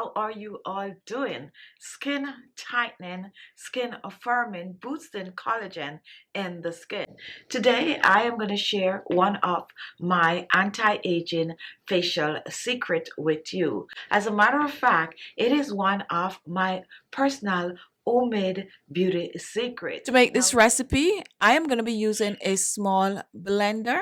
how are you all doing? Skin tightening, skin affirming, boosting collagen in the skin. Today I am going to share one of my anti-aging facial secret with you. As a matter of fact, it is one of my personal homemade beauty secrets. To make this recipe, I am going to be using a small blender.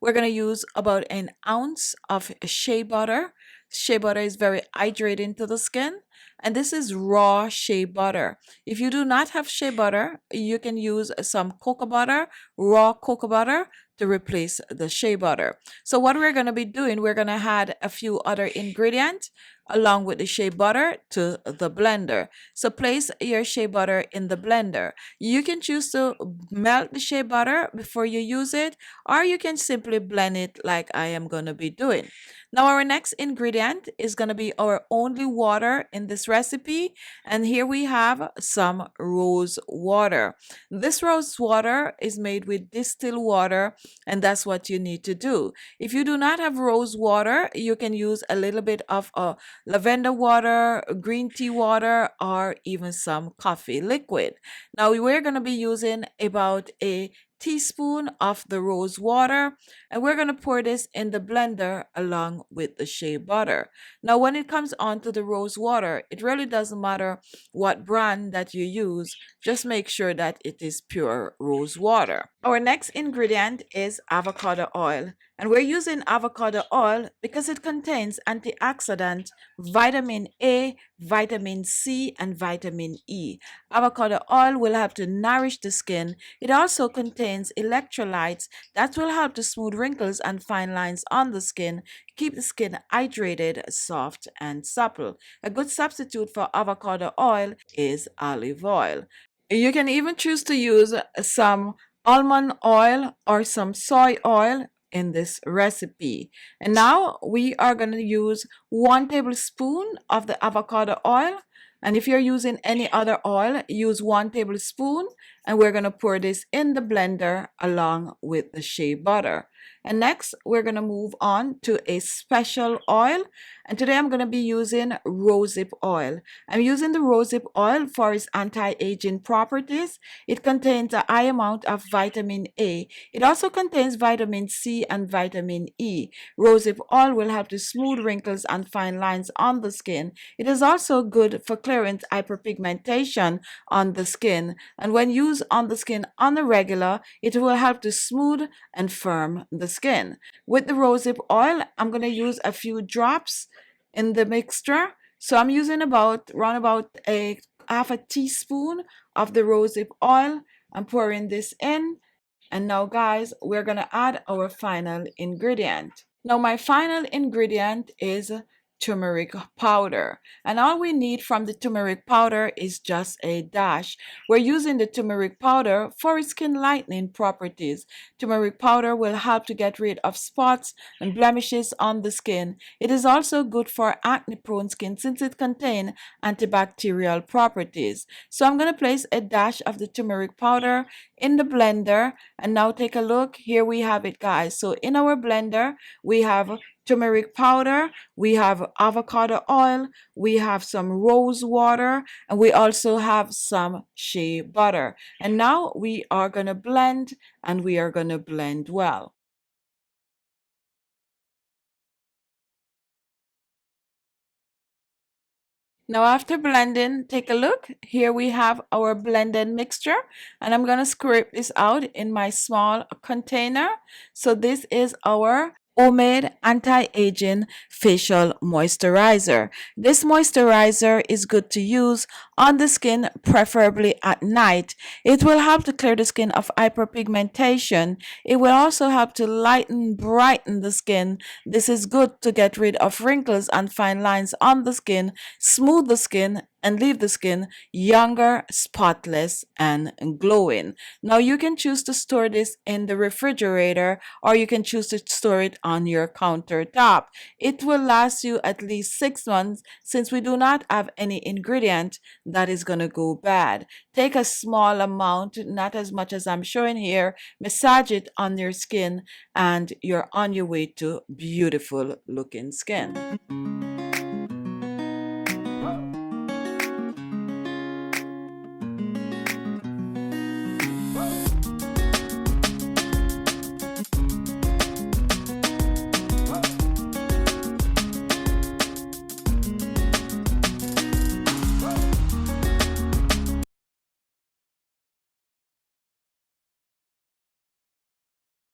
We're going to use about an ounce of shea butter. Shea butter is very hydrating to the skin, and this is raw shea butter. If you do not have shea butter, you can use some cocoa butter, raw cocoa butter, to replace the shea butter. So what we're going to be doing, we're going to add a few other ingredients along with the shea butter to the blender. So place your shea butter in the blender. You can choose to melt the shea butter before you use it, or you can simply blend it like I am going to be doing. Now our next ingredient is going to be our only water in this recipe, and here we have some rose water. This rose water is made with distilled water, and that's what you need to do. If you do not have rose water, you can use a little bit of lavender water, green tea water, or even some coffee liquid. Now we're going to be using about a teaspoon of the rose water, and we're going to pour this in the blender along with the shea butter. Now when it comes on to the rose water, it really doesn't matter what brand that you use, just make sure that it is pure rose water. Our next ingredient is avocado oil, and we're using avocado oil because it contains antioxidants, vitamin A, vitamin C, and vitamin E. Avocado oil will help to nourish the skin. It also contains electrolytes that will help to smooth wrinkles and fine lines on the skin, keep the skin hydrated, soft, and supple. A good substitute for avocado oil is olive oil. You can even choose to use some almond oil or some soy oil in this recipe. And now we are going to use 1 tablespoon of the avocado oil. And if you're using any other oil, use 1 tablespoon, and we're going to pour this in the blender along with the shea butter. And next, we're going to move on to a special oil. And today I'm going to be using rosehip oil. I'm using the rosehip oil for its anti-aging properties. It contains a high amount of vitamin A. It also contains vitamin C and vitamin E. Rosehip oil will help to smooth wrinkles and fine lines on the skin. It is also good for clearing hyperpigmentation on the skin. And when used on the skin on a regular, it will help to smooth and firm the skin. With the rosehip oil, I'm going to use a few drops in the mixture. So I'm using around about a half a teaspoon of the rosehip oil. I'm pouring this in. And now guys, we're going to add our final ingredient. Now my final ingredient is turmeric powder, and all we need from the turmeric powder is just a dash. We're using the turmeric powder for its skin lightening properties. Turmeric powder will help to get rid of spots and blemishes on the skin. It is also good for acne prone skin since it contains antibacterial properties. So I'm going to place a dash of the turmeric powder in the blender, and now take a look. Here we have it, guys. So in our blender we have turmeric powder, we have avocado oil, we have some rose water, and we also have some shea butter. And now we are going to blend, and we are going to blend well. Now after blending, take a look. Here we have our blended mixture, and I'm going to scrape this out in my small container. So this is our homemade anti-aging facial moisturizer. This moisturizer is good to use on the skin, preferably at night. It will help to clear the skin of hyperpigmentation. It will also help to lighten, brighten the skin. This is good to get rid of wrinkles and fine lines on the skin, smooth the skin, and leave the skin younger, spotless, and glowing. Now you can choose to store this in the refrigerator, or you can choose to store it on your countertop. It will last you at least 6 months since we do not have any ingredient that is going to go bad. Take a small amount, not as much as I'm showing here, massage it on your skin, and you're on your way to beautiful looking skin.